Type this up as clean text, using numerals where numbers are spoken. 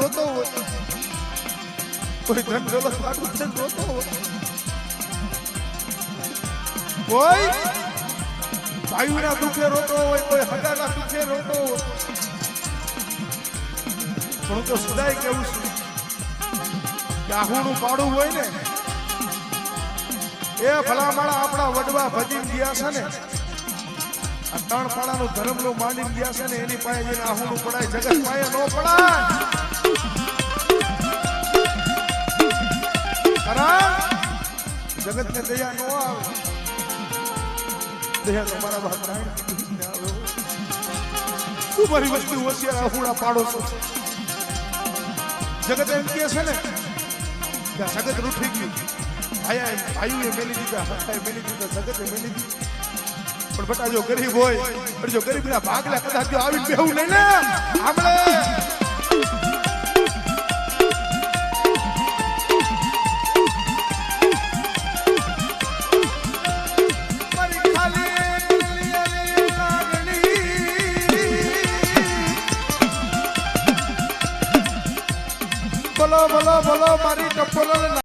રોતો હોય, કોઈ ધન દોલત વાળું છે રોતો હોય, કોઈ ભાઈઓના દુઃખે રોતો હોય, કોઈ હગાના દુઃખે રોતો હોય. પણ તો સદાય કેવું છું કે આહુનું પાડું હોય ને એ ભલામણા આપણા વડવા ભજી ગયા છે ને, આ ત્રણ પાડાનું ધર્મનું માની ગયા છે ને, એની પાસે જઈને આહુનું પડાય, જગત પાસે નો પડાય. જગત ને દયા નો આવે, દયા તમારા બાપ શું મારી વસ્તુ હોશિયાર આહુડા પાડો છો. જગત એમ કે છે ને કે જગત રૂઠી ગયું, ભાઈઓએ મેલી દીધા, હકાએ મેલી દીધા, જગતે મેલી દીધા. પણ બટા જો ગરીબ હોય, જો ગરીબના ભાગલા કદાચ જો આવી બેહું નહીં ને આપણે બોલો બોલો બોલો મારી ટપ્પોલા